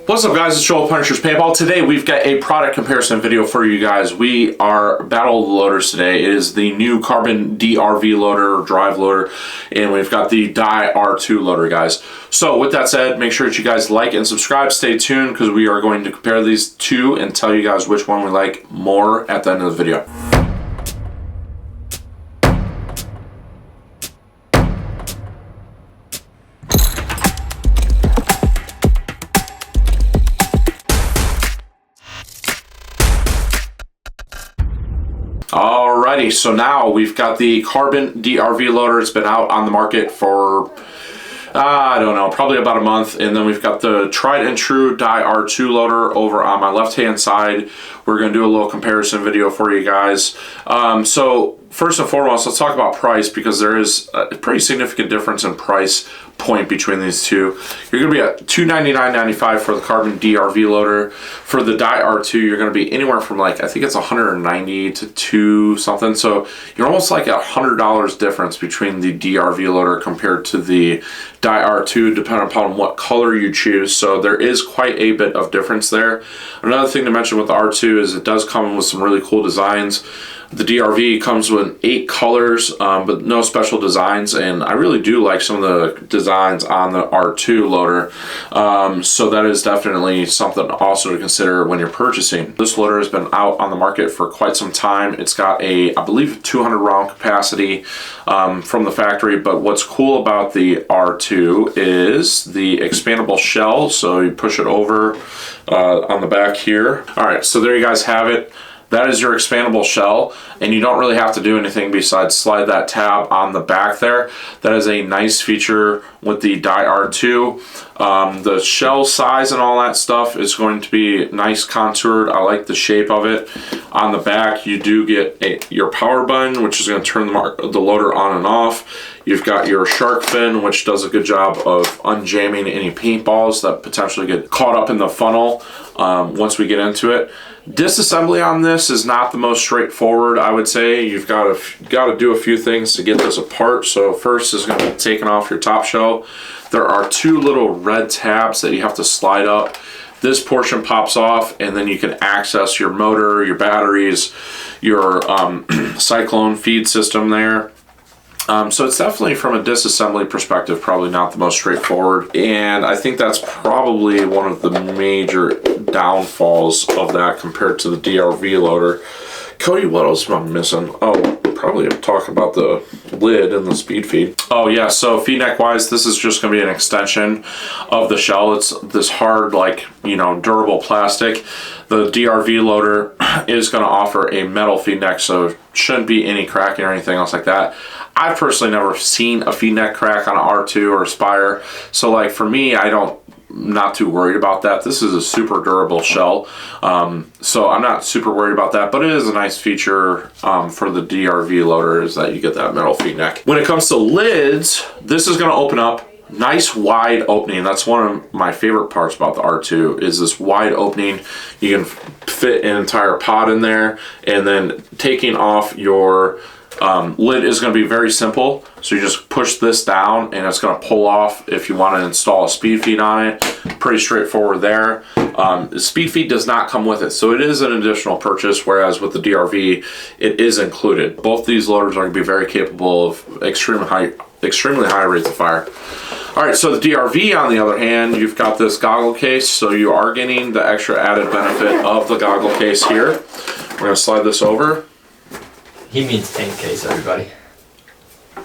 What's up, guys? It's Joel Punishers Paintball. Today we've got a product comparison video for you guys. We are battle loaders today. It is the new CRBN DRV loader, drive loader, and we've got the Dye R2 loader, guys. So with that said, make sure that you guys like and subscribe. Stay tuned because we are going to compare these two and tell you guys which one we like more at the end of the video. Alrighty, so now we've got the CRBN DRV loader. It's been out on the market for, I don't know, probably about a month. And then we've got the tried and true Dye R2 loader over on my left-hand side. We're going to do a little comparison video for you guys. So first and foremost, let's talk about price because there is a pretty significant difference in price point between these two. You're going to be at $299.95 for the CRBN DRV loader. For the Dye R2, you're going to be anywhere from, like, I think it's $190 to $2 something. So you're almost like $100 difference between the DRV loader compared to the Dye R2, depending upon what color you choose. So there is quite a bit of difference there. Another thing to mention with the R2 is it does come with some really cool designs. The DRV comes with 8 colors, but no special designs, and I really do like some of the designs on the R2 loader. So that is definitely something also to consider when you're purchasing. This loader has been out on the market for quite some time. It's got a, I believe, 200 round capacity from the factory, but what's cool about the R2 is the expandable shell. So you push it over on the back here. All right, so there you guys have it. That is your expandable shell, and you don't really have to do anything besides slide that tab on the back there. That is a nice feature with the Dye R2. The shell size and all that stuff is going to be nice contoured. I like the shape of it. On the back, you do get your power button, which is going to turn the loader on and off. You've got your shark fin, which does a good job of unjamming any paintballs that potentially get caught up in the funnel once we get into it. Disassembly on this is not the most straightforward, I would say. You've got to do a few things to get this apart. So first is going to be taking off your top shell. There are 2 little red tabs that you have to slide up. This portion pops off, and then you can access your motor, your batteries, your cyclone feed system there. So it's definitely, from a disassembly perspective, probably not the most straightforward, and I think that's probably one of the major downfalls of that compared to the DRV loader. Cody, what else am I missing? Oh, probably talk about the lid and the speed feed. Oh yeah, so feed neck wise, this is just going to be an extension of the shell. It's this hard, like, you know, durable plastic. The DRV loader is going to offer a metal feed neck, so shouldn't be any cracking or anything else like that. I've personally never seen a feed neck crack on an R2 or a Spire, so like for me, not too worried about that. This is a super durable shell, so I'm not super worried about that, but it is a nice feature for the DRV loader is that you get that metal feed neck. When it comes to lids, this is going to open up. Nice wide opening. That's one of my favorite parts about the R2 is this wide opening. You can fit an entire pod in there, and then taking off your lid is going to be very simple. So you just push this down and it's going to pull off if you want to install a speed feed on it. Pretty straightforward there. The speed feed does not come with it, so it is an additional purchase, whereas with the DRV it is included. Both these loaders are going to be very capable of extremely high rates of fire. Alright, so the DRV, on the other hand, you've got this goggle case, so you are getting the extra added benefit of the goggle case here. We're going to slide this over. He means tank case, everybody.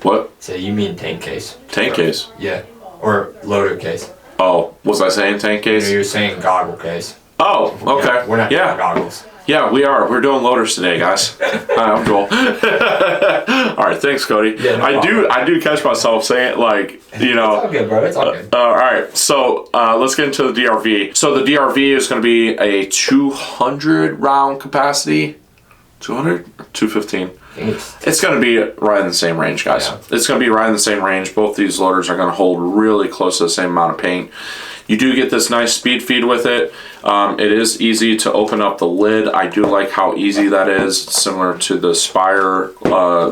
What? So you mean tank case. Tank case? Yeah. Or loader case. Oh, was I saying tank case? You're saying goggle case. Oh, okay. Yeah, we're not doing goggles. Yeah, we are. We're doing loaders today, guys. Hi, I'm Joel. All right, thanks, Cody. Yeah, no I do catch myself saying, like, you know. It's all good, bro. It's all good. All right, so let's get into the DRV. So the DRV is going to be a 200 round capacity. 200? 215. It's going to be right in the same range, guys. Yeah. It's going to be right in the same range. Both these loaders are going to hold really close to the same amount of paint. You do get this nice speed feed with it. It is easy to open up the lid. I do like how easy that is. It's similar to the Spire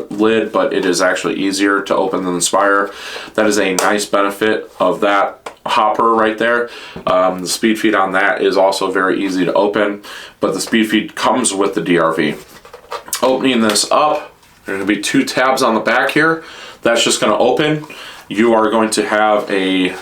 lid, but it is actually easier to open than the Spire. That is a nice benefit of that hopper right there. The speed feed on that is also very easy to open, but the speed feed comes with the DRV. Opening this up, there's going to be 2 tabs on the back here. That's just going to open. You are going to have a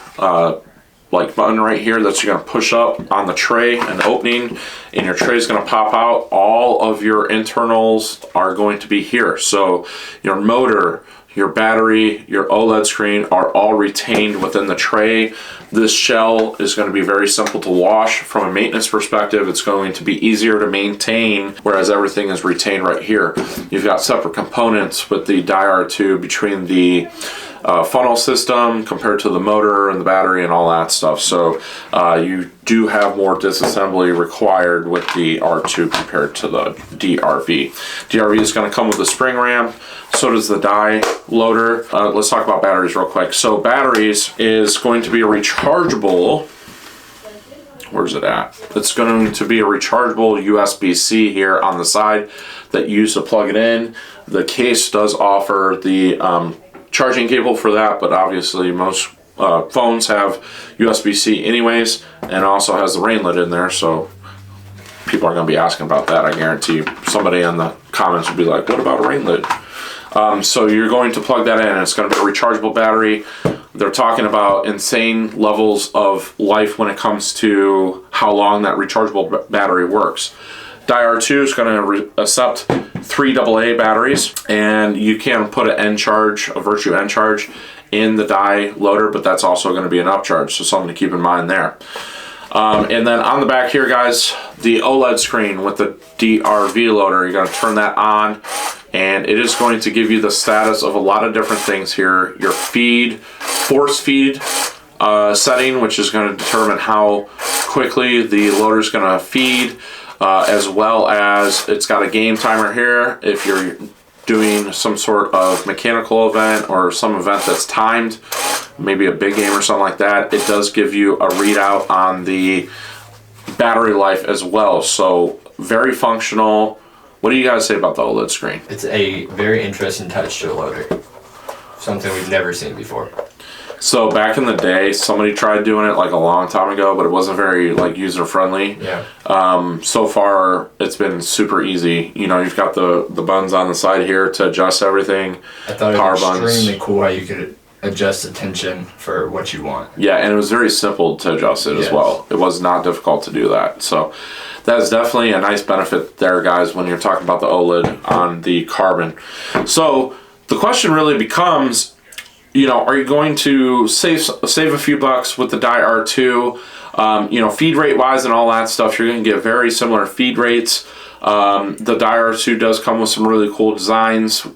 like button right here that you're going to push up on the tray and opening, and your tray is going to pop out. All of your internals are going to be here. So your motor, your battery, your OLED screen are all retained within the tray. This shell is going to be very simple to wash. From a maintenance perspective, it's going to be easier to maintain, whereas everything is retained right here. You've got separate components with the DIR2 between the funnel system compared to the motor and the battery and all that stuff. So you do have more disassembly required with the R2 compared to the DRV. DRV is going to come with a spring ramp. So does the die loader. Let's talk about batteries real quick. So batteries is going to be a rechargeable. Where's it at? It's going to be a rechargeable USB-C here on the side that you use to plug it in. The case does offer the charging cable for that, but obviously most phones have USB-C anyways, and also has the rain lid in there, so people are going to be asking about that. I guarantee you somebody in the comments will be like, what about a rain lid? So you're going to plug that in, and it's going to be a rechargeable battery. They're talking about insane levels of life when it comes to how long that rechargeable battery works. DIR2 is going to accept 3 AA batteries, and you can put an N charge, a Virtue N charge, in the die loader, but that's also going to be an upcharge, so something to keep in mind there. And then on the back here, guys, the OLED screen with the DRV loader, you're going to turn that on, and it is going to give you the status of a lot of different things here. Your feed, force feed setting, which is going to determine how quickly the loader is going to feed, as well as it's got a game timer here. If you're doing some sort of mechanical event or some event that's timed, maybe a big game or something like that, it does give you a readout on the battery life as well. So very functional. What do you guys say about the OLED screen? It's a very interesting touch to a loader. Something we've never seen before. So back in the day, somebody tried doing it like a long time ago, but it wasn't very like user friendly. Yeah. So far, it's been super easy. You know, you've got the buttons on the side here to adjust everything. I thought it was extremely cool how you could adjust the tension for what you want. Yeah, and it was very simple to adjust it as well. It was not difficult to do that. So that is definitely a nice benefit there, guys, when you're talking about the OLED on the Carbon. So the question really becomes, you know, are you going to save a few bucks with the DIR2? You know, feed rate wise and all that stuff, you're going to get very similar feed rates. The DIR2 does come with some really cool designs.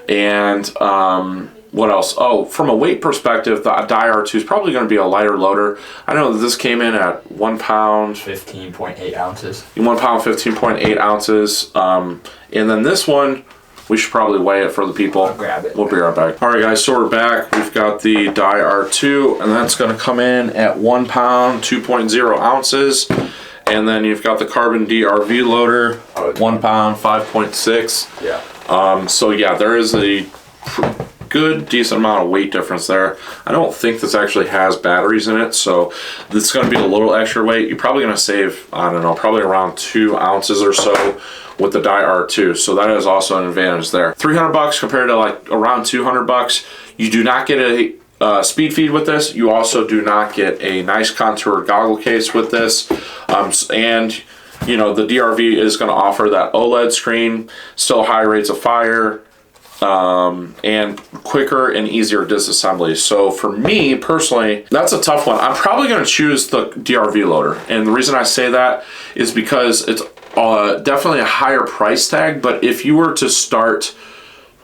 And what else? Oh, from a weight perspective, the DIR2 is probably going to be a lighter loader. I know that this came in at 1 pound. 15.8 ounces. 1 pound, 15.8 ounces. And then this one, we should probably weigh it for the people. I'll grab it. We'll be right back. All right, guys, so we're back. We've got the DIR2, and that's going to come in at 1 pound, 2.0 ounces. And then you've got the Carbon DRV loader, 1 pound, 5.6. Yeah. So yeah, there is a good, decent amount of weight difference there. I don't think this actually has batteries in it, so this is going to be a little extra weight. You're probably going to save, I don't know, probably around 2 ounces or so with the DIR2, so that is also an advantage there. 300 bucks compared to like around 200 bucks. You do not get a speed feed with this. You also do not get a nice contoured goggle case with this. And you know, the DRV is going to offer that OLED screen, still high rates of fire, and quicker and easier disassembly. So for me personally, that's a tough one. I'm probably going to choose the DRV loader, and the reason I say that is because it's definitely a higher price tag, but if you were to start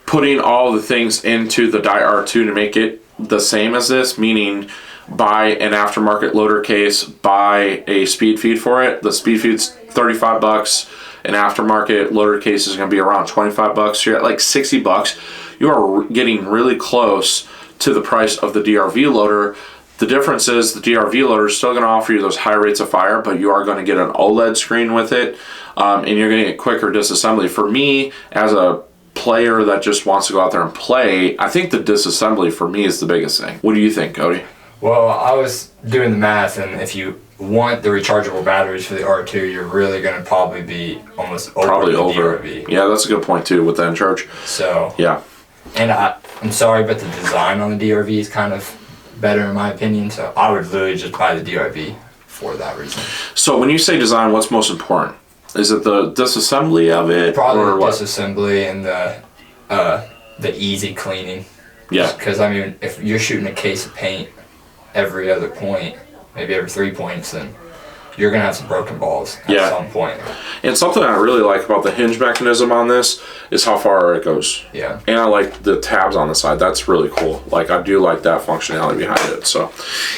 putting all the things into the DIR2 to make it the same as this, meaning buy an aftermarket loader case, buy a speed feed for it, the speed feed's 35 bucks, an aftermarket loader case is going to be around 25 bucks. So you're at like 60 bucks. You are getting really close to the price of the DRV loader. The difference is the DRV loader is still going to offer you those high rates of fire, but you are going to get an OLED screen with it, and you're going to get quicker disassembly. For me, as a player that just wants to go out there and play, I think the disassembly for me is the biggest thing. What do you think, Cody? Well, I was doing the math, and if you want the rechargeable batteries for the R2, you're really going to probably be almost over the DRV. Yeah, that's a good point too with the Encharge. So yeah, and I'm sorry, but the design on the DRV is kind of better in my opinion. So I would literally just buy the DRV for that reason. So when you say design, what's most important? Is it the disassembly of it, probably or the what? disassembly and the easy cleaning? Yeah, because I mean, if you're shooting a case of paint every other point, maybe every 3 points, then you're gonna have some broken balls at some point. And something I really like about the hinge mechanism on this is how far it goes. Yeah. And I like the tabs on the side. That's really cool. Like, I do like that functionality behind it. So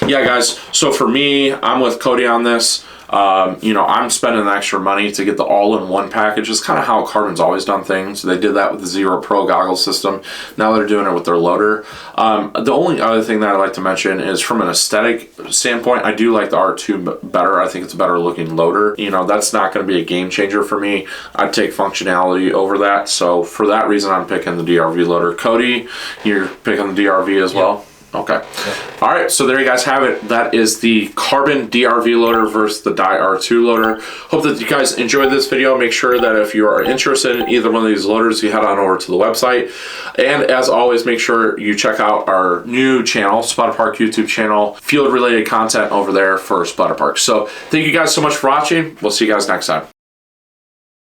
yeah, guys, so for me, I'm with Cody on this. You know, I'm spending extra money to get the all-in-one package. It's kind of how Carbon's always done things. They did that with the Zero Pro goggle system. Now they're doing it with their loader. The only other thing that I'd like to mention is from an aesthetic standpoint, I do like the R2 better. I think it's a better looking loader. You know, that's not going to be a game changer for me. I'd take functionality over that. So for that reason, I'm picking the DRV loader. Cody, you're picking the DRV as well? Okay. Yep. All right, so there you guys have it. That is the Carbon DRV loader versus the Dye R2 loader. Hope that you guys enjoyed this video. Make sure that if you are interested in either one of these loaders, you head on over to the website. And as always, make sure you check out our new channel, Splatter Park YouTube channel, field-related content over there for Splatter Park. So thank you guys so much for watching. We'll see you guys next time.